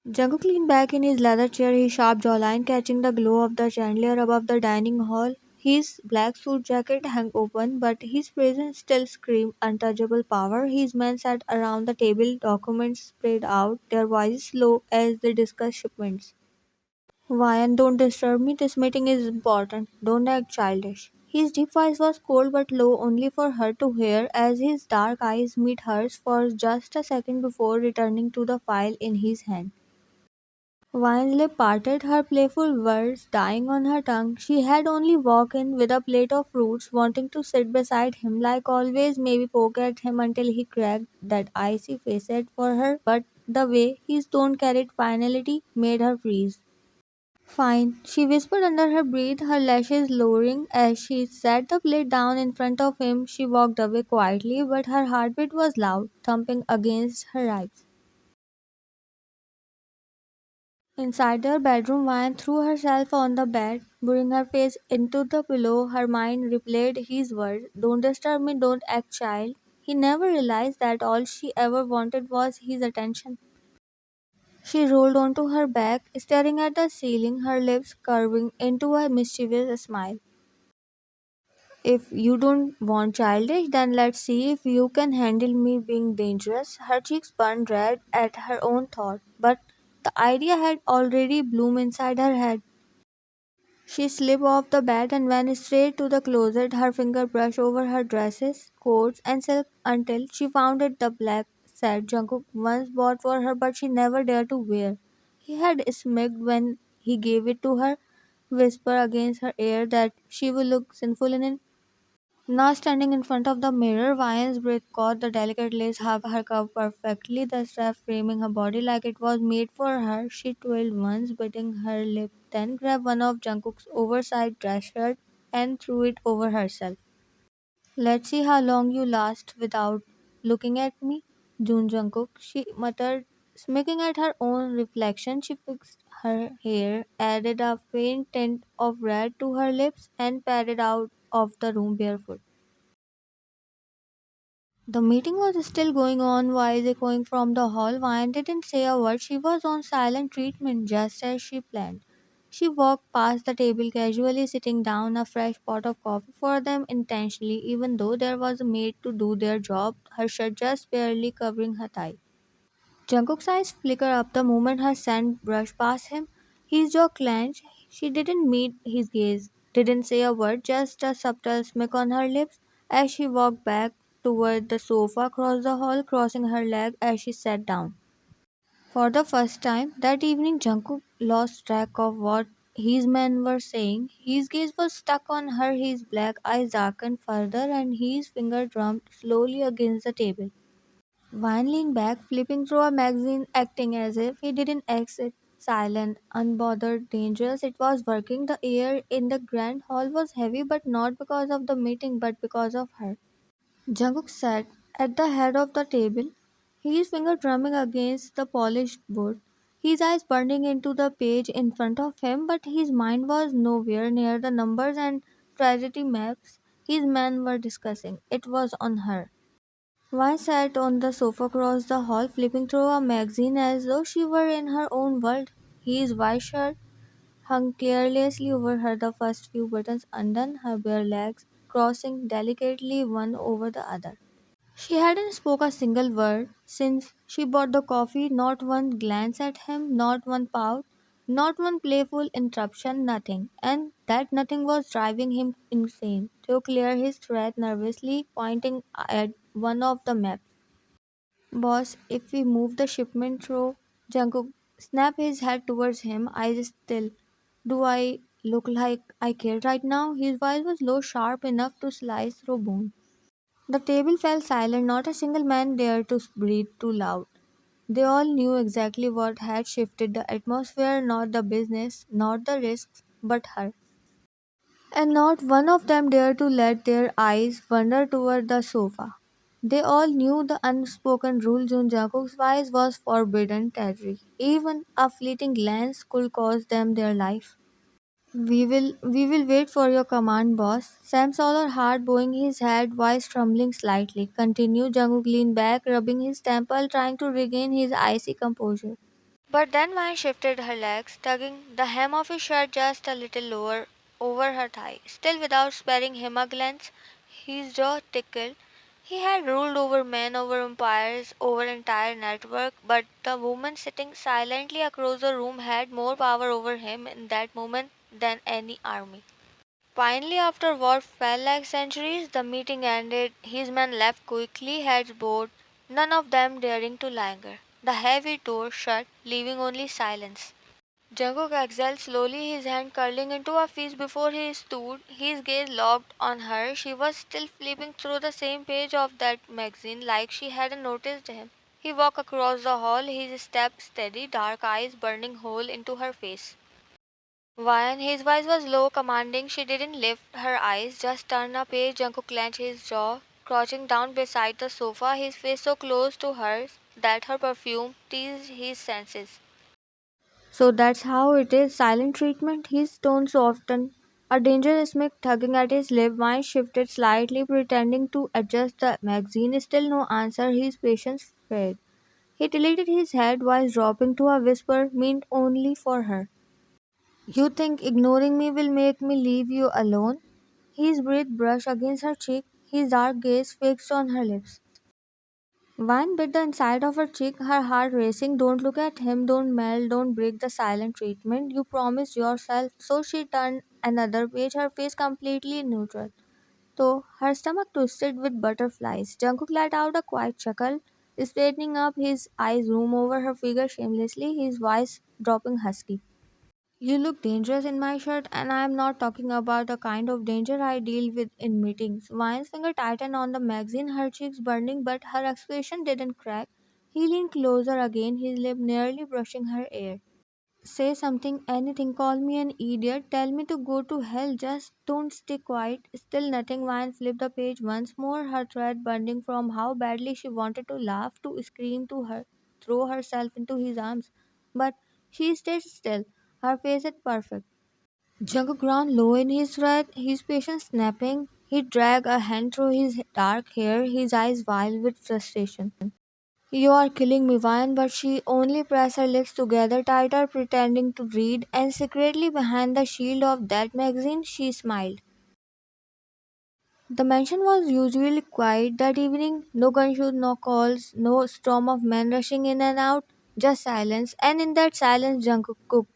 Jungkook leaned back in his leather chair, his sharp jawline catching the glow of the chandelier above the dining hall. His black suit jacket hung open, but his presence still screamed untouchable power. His men sat around the table, documents spread out, their voices low as they discussed shipments. Ryan, don't disturb me. This meeting is important. Don't act childish. His deep voice was cold but low, only for her to hear, as his dark eyes met hers for just a second before returning to the file in his hand. Ryan's lip parted, her playful words dying on her tongue. She had only walked in with a plate of fruits, wanting to sit beside him like always, maybe poke at him until he cracked that icy facet for her, but the way his tone carried finality made her freeze. Fine, she whispered under her breath, her lashes lowering as she set the plate down in front of him. She walked away quietly, but her heartbeat was loud, thumping against her ribs. Inside their bedroom, Vine threw herself on the bed, burying her face into the pillow. Her mind replayed his words, "Don't disturb me, don't act child." He never realized that all she ever wanted was his attention. She rolled onto her back, staring at the ceiling, her lips curving into a mischievous smile. If you don't want childish, then let's see if you can handle me being dangerous. Her cheeks burned red at her own thought, but the idea had already bloomed inside her head. She slipped off the bed and went straight to the closet. Her finger brushed over her dresses, coats, and silk until she found it the black set Jungkook once bought for her, but she never dared to wear. He had smirked when he gave it to her, whisper against her ear that she would look sinful in it. Now standing in front of the mirror, Vian's breath caught the delicate lace hug her curve perfectly, the strap framing her body like it was made for her. She twirled once, biting her lip, then grabbed one of Jungkook's oversized dress shirt and threw it over herself. Let's see how long you last without looking at me, Jungkook, she muttered, smirking at her own reflection. She fixed her hair, added a faint tint of red to her lips, and padded out of the room barefoot. The meeting was still going on, voice echoing from the hall. Vian didn't say a word. She was on silent treatment, just as she planned. She walked past the table casually, sitting down a fresh pot of coffee for them intentionally, even though there was a maid to do their job, her shirt just barely covering her thigh. Jungkook's eyes flickered up the moment her scent brushed past him. His jaw clenched. She didn't meet his gaze, didn't say a word, just a subtle smirk on her lips as she walked back toward the sofa across the hall, crossing her leg as she sat down. For the first time that evening, Jungkook lost track of what his men were saying. His gaze was stuck on her, his black eyes darkened further, and his finger drummed slowly against the table. Vine leaned back, flipping through a magazine, acting as if he didn't exit. Silent, unbothered, dangerous, it was working. The air in the grand hall was heavy, but not because of the meeting, but because of her. Jungkook sat at the head of the table, his finger drumming against the polished wood, his eyes burning into the page in front of him, but his mind was nowhere near the numbers and tragedy maps his men were discussing. It was on her. Vi sat on the sofa across the hall, flipping through a magazine as though she were in her own world. His white shirt hung carelessly over her, the first few buttons undone, her bare legs crossing delicately one over the other. She hadn't spoke a single word since she bought the coffee, not one glance at him, not one pout, not one playful interruption, nothing. And that nothing was driving him insane. To clear his threat nervously, pointing at one of the maps. Boss, if we move the shipment through, Jungkook snapped his head towards him, eyes still. Do I look like I care right now? His voice was low, sharp enough to slice through bone. The table fell silent, not a single man dared to breathe too loud. They all knew exactly what had shifted the atmosphere, not the business, not the risks, but her. And not one of them dared to let their eyes wander toward the sofa. They all knew the unspoken rule Jun Jungkook's voice was forbidden territory. Even a fleeting glance could cost them their life. We will wait for your command, boss. Sam saw her heart bowing his head, voice trembling slightly. Continue, Jungkook leaned back, rubbing his temple, trying to regain his icy composure. But then Maya shifted her legs, tugging the hem of his shirt just a little lower over her thigh. Still without sparing him a glance, his jaw tickled. He had ruled over men, over empires, over entire network, but the woman sitting silently across the room had more power over him in that moment than any army. Finally, after what felt like centuries, the meeting ended. His men left quickly, heads bowed, none of them daring to linger. The heavy door shut, leaving only silence. Jungkook exhaled slowly, his hand curling into a fist before he stood, his gaze locked on her. She was still flipping through the same page of that magazine like she hadn't noticed him. He walked across the hall, his step steady, dark eyes burning hole into her face. When his voice was low, commanding, she didn't lift her eyes, just turned a page. Jungkook clenched his jaw, crouching down beside the sofa, his face so close to hers that her perfume teased his senses. So that's how it is. Silent treatment. His tone softened. A dangerous smirk tugging at his lip. Mine shifted slightly, pretending to adjust the magazine. Still no answer. His patience faded. He tilted his head, voice dropping to a whisper meant only for her. You think ignoring me will make me leave you alone? His breath brushed against her cheek, his dark gaze fixed on her lips. Wine bit the inside of her cheek, her heart racing. Don't look at him, don't melt, don't break the silent treatment. You promised yourself. So she turned another page, her face completely neutral. Though her stomach twisted with butterflies. Jungkook let out a quiet chuckle, straightening up, his eyes roam over her figure shamelessly, his voice dropping husky. You look dangerous in my shirt, and I am not talking about the kind of danger I deal with in meetings. Vine's finger tightened on the magazine, her cheeks burning, but her expression didn't crack. He leaned closer again, his lip nearly brushing her ear. Say something, anything, call me an idiot, tell me to go to hell, just don't stay quiet. Still nothing. Vine flipped the page once more, her thread burning from how badly she wanted to laugh, to scream, to her, throw herself into his arms. But she stayed still, her face at perfect. Jungkook ground low in his wrath, his patience snapping. He dragged a hand through his dark hair, his eyes wild with frustration. You are killing me, Vian, but she only pressed her lips together tighter, pretending to read, and secretly behind the shield of that magazine, she smiled. The mansion was usually quiet that evening, no gunshots, no calls, no storm of men rushing in and out, just silence, and in that silence, Jungkook cooked.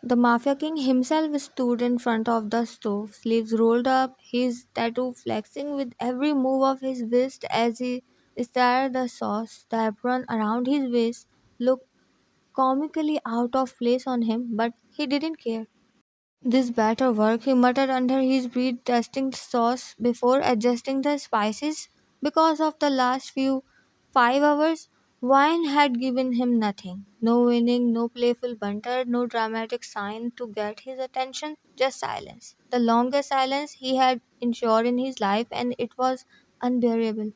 The Mafia King himself stood in front of the stove, sleeves rolled up, his tattoo flexing with every move of his wrist as he stirred the sauce. The apron around his waist looked comically out of place on him, but he didn't care. This better work, he muttered under his breath, testing the sauce before adjusting the spices. Because of the last 5 hours, wine had given him nothing. No winning, no playful banter, no dramatic sign to get his attention, just silence. The longest silence he had ensured in his life, and it was unbearable.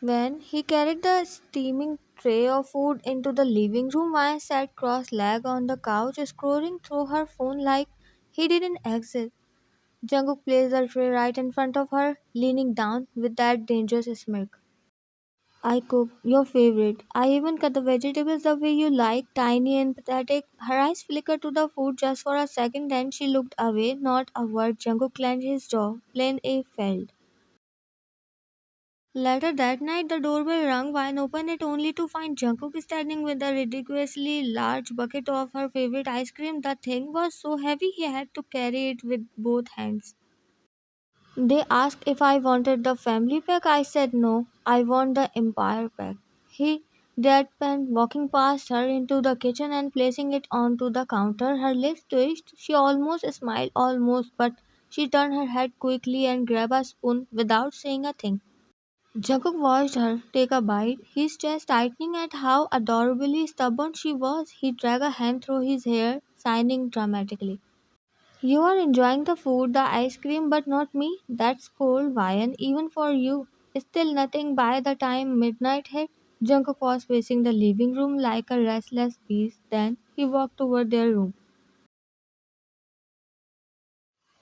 When he carried the steaming tray of food into the living room, Maya sat cross-legged on the couch, scrolling through her phone like he didn't exist. Jungkook placed the tray right in front of her, leaning down with that dangerous smirk. I cooked your favorite. I even cut the vegetables the way you like, tiny and pathetic. Her eyes flickered to the food just for a second, then she looked away, not a word. Jungkook clenched his jaw, plain A failed. Later that night, the doorbell rang. Wine opened it only to find Jungkook standing with a ridiculously large bucket of her favorite ice cream. The thing was so heavy he had to carry it with both hands. They asked if I wanted the family pack. I said no, I want the empire pack. He deadpan walking past her into the kitchen and placing it onto the counter. Her lips twitched. She almost smiled, almost, but she turned her head quickly and grabbed a spoon without saying a thing. Jungkook watched her take a bite, his chest tightening at how adorably stubborn she was. He dragged a hand through his hair, signing dramatically. You are enjoying the food, the ice cream, but not me. That's cold, Vian, even for you. Still nothing by the time midnight hit. Jungkook was pacing the living room like a restless beast. Then he walked toward their room.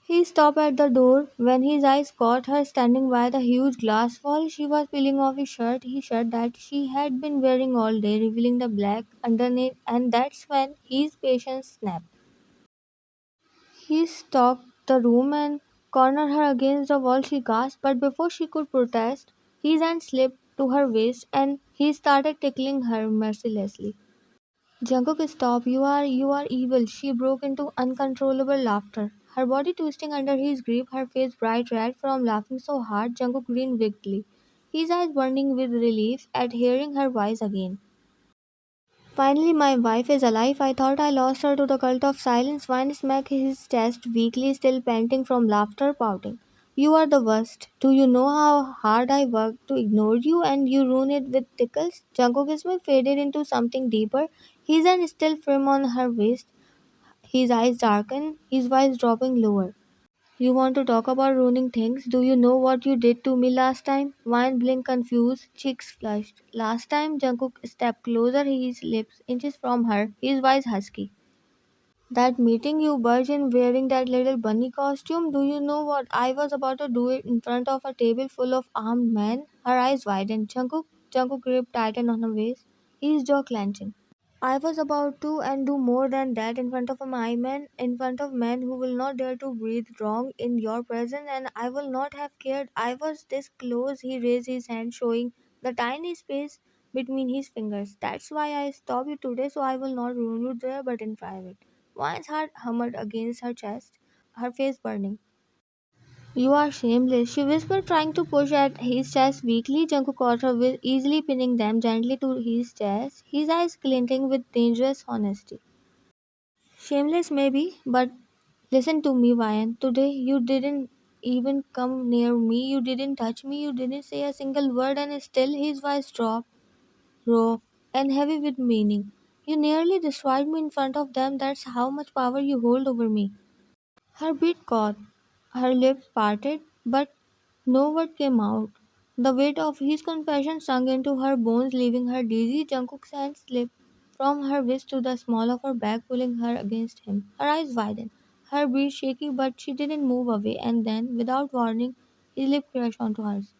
He stopped at the door when his eyes caught her standing by the huge glass wall. She was peeling off his shirt that she had been wearing all day, revealing the black underneath, and that's when his patience snapped. He stalked the room and cornered her against the wall. She gasped, but before she could protest, his hand slipped to her waist and he started tickling her mercilessly. Jungkook, stop! You are evil! She broke into uncontrollable laughter, her body twisting under his grip, her face bright red from laughing so hard. Jungkook grinned wickedly, his eyes burning with relief at hearing her voice again. Finally, my wife is alive. I thought I lost her to the cult of silence. Vine smacked his chest weakly, still panting from laughter, pouting. You are the worst. Do you know how hard I worked to ignore you and you ruin it with tickles? Jungkook's smile faded into something deeper, his hand still firm on her waist, his eyes darkened, his voice dropping lower. You want to talk about ruining things? Do you know what you did to me last time? Vine blinked confused, cheeks flushed. Last time, Jungkook stepped closer, his lips inches from her, his voice husky. That meeting you barged in wearing that little bunny costume, do you know what I was about to do it in front of a table full of armed men? Her eyes widened. Jungkook gripped tightened on her waist, his jaw clenching. I was about to and do more than that in front of my men, in front of men who will not dare to breathe wrong in your presence, and I will not have cared. I was this close. He raised his hand, showing the tiny space between his fingers. That's why I stopped you today, so I will not ruin you there, but in private. Wine's heart hummed against her chest, her face burning. You are shameless, she whispered, trying to push at his chest weakly. Jungkook caught her with easily pinning them gently to his chest, his eyes glinting with dangerous honesty. Shameless maybe, but listen to me, Ryan. Today you didn't even come near me, you didn't touch me, you didn't say a single word, and still his voice dropped, raw and heavy with meaning. You nearly destroyed me in front of them, that's how much power you hold over me. Her beat caught, her lips parted, but no word came out. The weight of his confession sunk into her bones, leaving her dizzy. Jungkook's hand slipped from her wrist to the small of her back, pulling her against him. Her eyes widened, her breath shaky, but she didn't move away, and then, without warning, his lip crushed onto hers.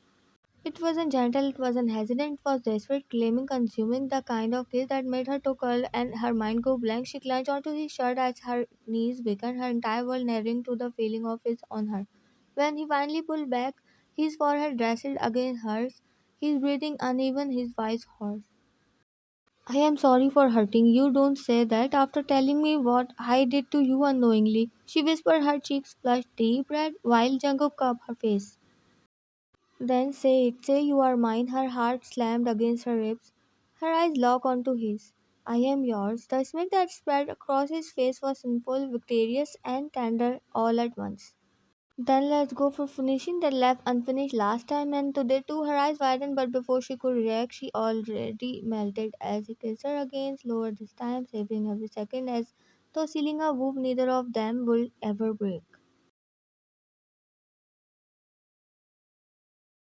It wasn't gentle, it wasn't hesitant, it was desperate, claiming, consuming, the kind of kiss that made her toe curl and her mind go blank. She clutched onto his shirt as her knees weakened, her entire world narrowing to the feeling of his on her. When he finally pulled back, his forehead rested against hers, his breathing uneven, his voice hoarse. I am sorry for hurting you. Don't say that after telling me what I did to you unknowingly. She whispered, her cheeks flushed deep red while Jungkook cupped her face. Then say it, say you are mine. Her heart slammed against her ribs. Her eyes locked onto his. I am yours. The smile that spread across his face was sinful, victorious, and tender all at once. Then let's go for finishing that left unfinished last time and today too. Her eyes widened, but before she could react, she already melted as he kissed her again, slower this time, savoring every second as though sealing a woof neither of them would ever break.